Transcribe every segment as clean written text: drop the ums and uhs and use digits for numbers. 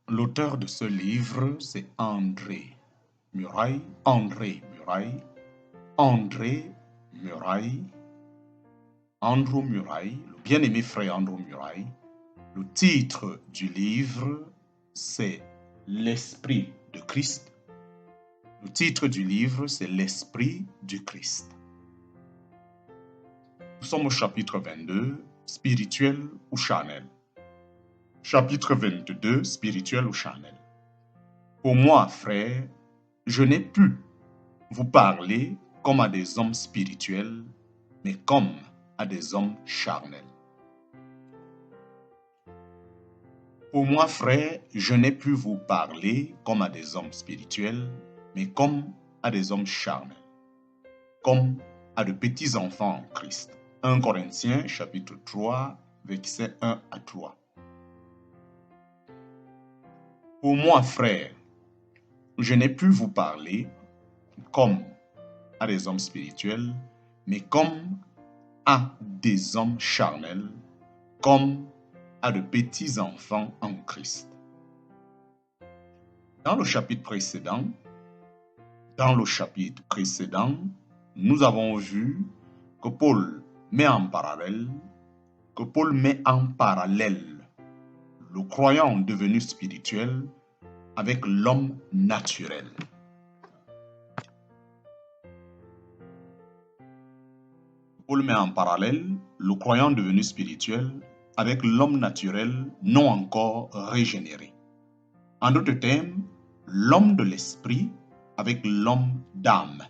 L'auteur de ce livre, c'est André Murail. André Murail, le bien-aimé frère Andrew Murail. Le titre du livre, c'est L'Esprit de Christ. Le titre du livre, c'est L'Esprit du Christ. Nous sommes au chapitre 22, spirituel ou charnel. Chapitre 22, spirituel ou charnel. Pour moi, frères, je n'ai pu vous parler comme à des hommes spirituels, mais comme à des hommes charnels. Pour moi, frère, je n'ai pu vous parler comme à des hommes spirituels, mais comme à des hommes charnels, comme à de petits enfants en Christ. 1 Corinthiens chapitre 3, versets 1 à 3. Pour moi, frère, je n'ai pu vous parler comme à des hommes spirituels, mais comme à des hommes charnels, comme à de petits enfants en Christ. Dans le chapitre précédent, nous avons vu que Paul met en parallèle le croyant devenu spirituel avec l'homme naturel. Paul met en parallèle le croyant devenu spirituel avec l'homme naturel non encore régénéré. En d'autres termes, l'homme de l'esprit avec l'homme d'âme.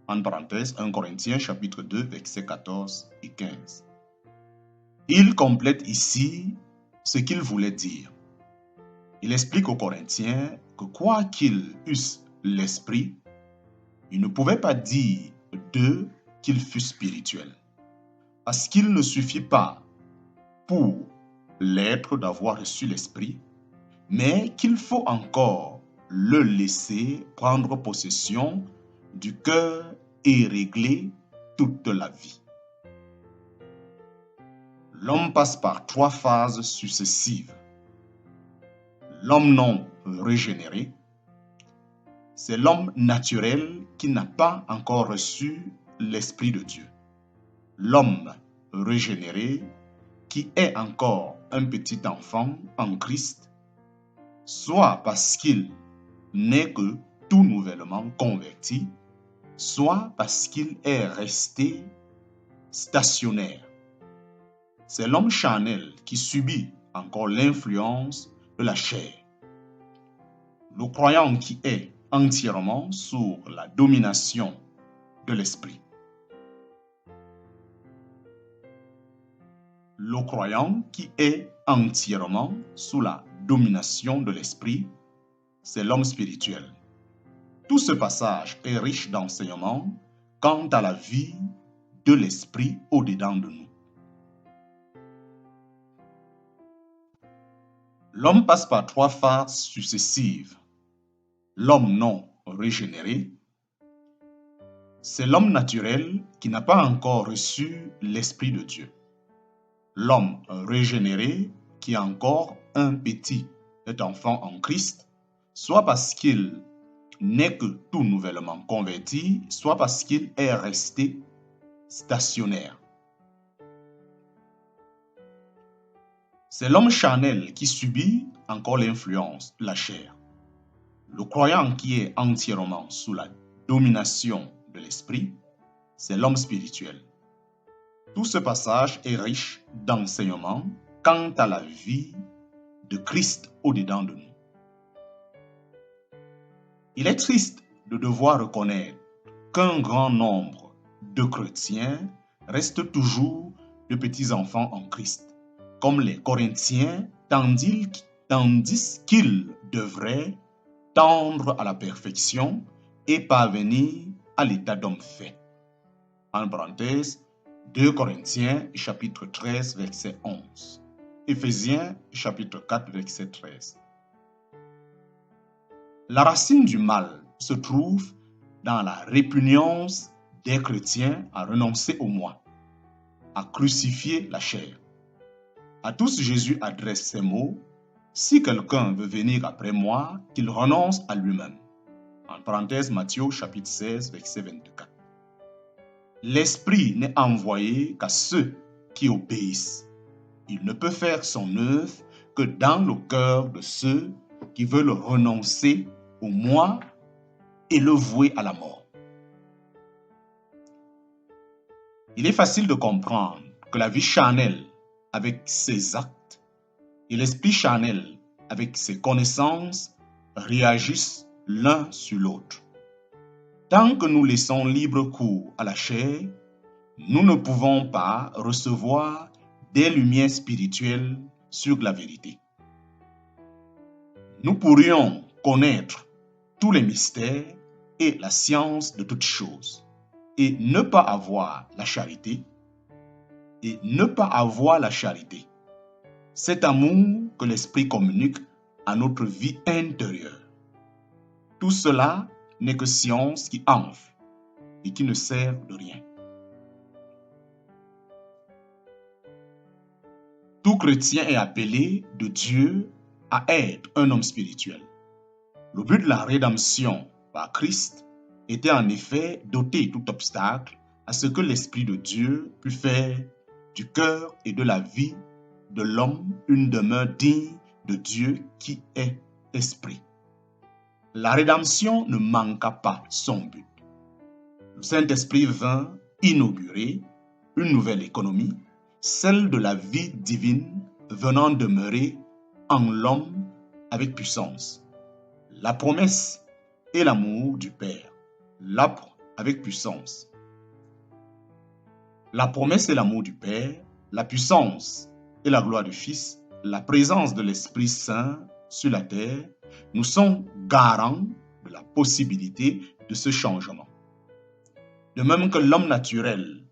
En parenthèse, 1 Corinthiens chapitre 2, versets 14 et 15. Il complète ici ce qu'il voulait dire. Il explique aux Corinthiens que quoi qu'ils eussent l'esprit, il ne pouvait pas dire d'eux qu'ils fussent spirituels. Parce qu'il ne suffit pas pour l'être d'avoir reçu l'esprit, mais qu'il faut encore le laisser prendre possession du cœur et régler toute la vie. L'homme passe par 3 phases successives. L'homme non régénéré, c'est l'homme naturel qui n'a pas encore reçu l'Esprit de Dieu. L'homme régénéré, qui est encore un petit enfant en Christ, soit parce qu'il n'est que tout nouvellement converti, soit parce qu'il est resté stationnaire. C'est l'homme charnel qui subit encore l'influence de la chair. Le croyant qui est entièrement sous la domination de l'esprit. Le croyant qui est entièrement sous la domination de l'esprit, c'est l'homme spirituel. Tout ce passage est riche d'enseignements quant à la vie de l'esprit au-dedans de nous. L'homme passe par 3 phases successives. L'homme non régénéré, c'est l'homme naturel qui n'a pas encore reçu l'Esprit de Dieu. L'homme régénéré qui est encore un petit enfant en Christ, soit parce qu'il n'est que tout nouvellement converti, soit parce qu'il est resté stationnaire. C'est l'homme charnel qui subit encore l'influence de la chair. Le croyant qui est entièrement sous la domination de l'esprit, c'est l'homme spirituel. Tout ce passage est riche d'enseignements quant à la vie de Christ au-dedans de nous. Il est triste de devoir reconnaître qu'un grand nombre de chrétiens restent toujours de petits enfants en Christ, comme les Corinthiens, tandis qu'ils devraient tendre à la perfection et parvenir à l'état d'homme fait. En parenthèse, 2 Corinthiens chapitre 13 verset 11. Éphésiens chapitre 4 verset 13. La racine du mal se trouve dans la répugnance des chrétiens à renoncer au moi, à crucifier la chair. À tous, Jésus adresse ces mots si quelqu'un veut venir après moi, qu'il renonce à lui-même. En parenthèse, Matthieu chapitre 16, verset 24. L'Esprit n'est envoyé qu'à ceux qui obéissent. Il ne peut faire son œuvre que dans le cœur de ceux qui veulent renoncer au moi et le vouer à la mort. Il est facile de comprendre que la vie charnelle avec ses actes et l'esprit charnel avec ses connaissances réagissent l'un sur l'autre. Tant que nous laissons libre cours à la chair, nous ne pouvons pas recevoir des lumières spirituelles sur la vérité. Nous pourrions connaître tous les mystères et la science de toutes choses et ne pas avoir la charité. Et ne pas avoir la charité, cet amour que l'Esprit communique à notre vie intérieure. Tout cela n'est que science qui enfle et qui ne sert de rien. Tout chrétien est appelé de Dieu à être un homme spirituel. Le but de la rédemption par Christ était en effet d'ôter tout obstacle à ce que l'Esprit de Dieu pût faire du cœur et de la vie de l'homme une demeure digne de Dieu qui est esprit. La rédemption ne manqua pas son but. Le Saint-Esprit vint inaugurer une nouvelle économie, celle de la vie divine venant demeurer en l'homme avec puissance. La promesse et l'amour du Père, l'arbre avec puissance. La promesse et l'amour du Père, la puissance et la gloire du Fils, la présence de l'Esprit Saint sur la terre, nous sont garants de la possibilité de ce changement. De même que l'homme naturel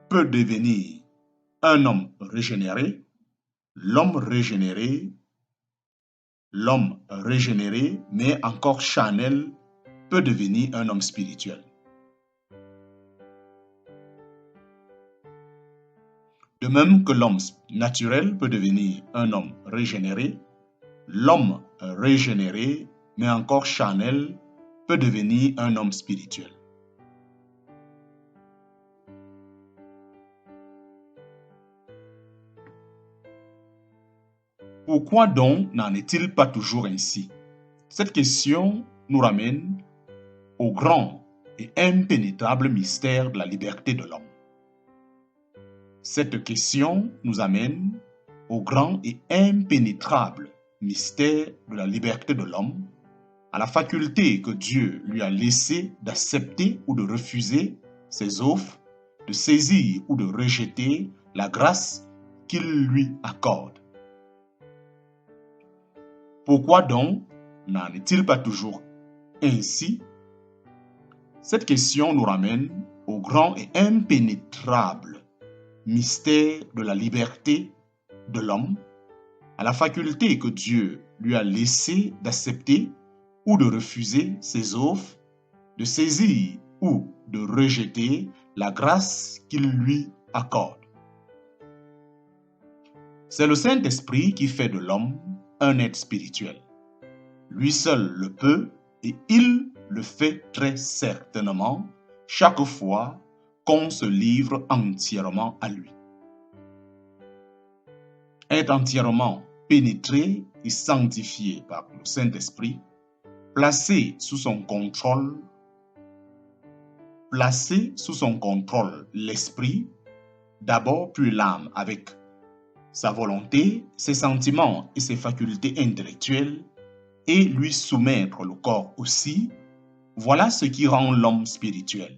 peut devenir un homme régénéré, l'homme régénéré, mais encore charnel, peut devenir un homme spirituel. De même que l'homme naturel peut devenir un homme régénéré, l'homme régénéré, mais encore charnel, peut devenir un homme spirituel. Pourquoi donc n'en est-il pas toujours ainsi? Cette question nous ramène au grand et impénétrable mystère de la liberté de l'homme. Cette question nous amène au grand et impénétrable mystère de la liberté de l'homme, à la faculté que Dieu lui a laissée d'accepter ou de refuser ses offres, de saisir ou de rejeter la grâce qu'il lui accorde. Pourquoi donc n'en est-il pas toujours ainsi? Cette question nous ramène au grand et impénétrable mystère de la liberté de l'homme, à la faculté que Dieu lui a laissée d'accepter ou de refuser ses offres, de saisir ou de rejeter la grâce qu'il lui accorde. C'est le Saint-Esprit qui fait de l'homme un être spirituel. Lui seul le peut et il le fait très certainement chaque fois qu'on se livre entièrement à lui. Être entièrement pénétré et sanctifié par le Saint-Esprit, placé sous son contrôle l'esprit, d'abord puis l'âme avec sa volonté, ses sentiments et ses facultés intellectuelles, et lui soumettre le corps aussi, voilà ce qui rend l'homme spirituel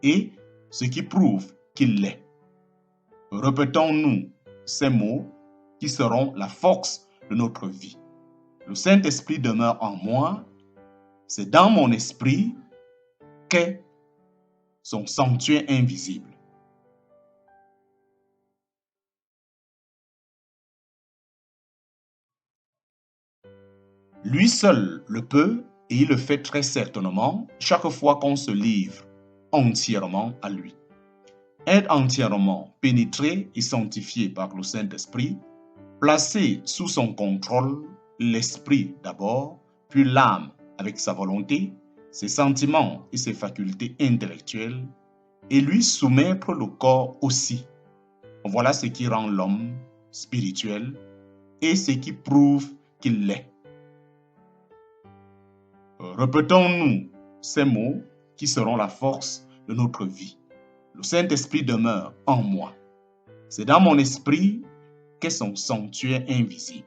et ce qui prouve qu'il l'est. Répétons-nous ces mots qui seront la force de notre vie. Le Saint-Esprit demeure en moi, c'est dans mon esprit qu'est son sanctuaire invisible. Lui seul le peut et il le fait très certainement chaque fois qu'on se livre entièrement à lui. Être entièrement pénétré et sanctifié par le Saint-Esprit, Placer sous son contrôle l'esprit d'abord, puis l'âme avec sa volonté, ses sentiments et ses facultés intellectuelles, et lui soumettre le corps aussi. Voilà ce qui rend l'homme spirituel et ce qui prouve qu'il l'est. Répétons-nous ces mots qui seront la force de notre vie. Le Saint-Esprit demeure en moi. C'est dans mon esprit qu'est son sanctuaire invisible.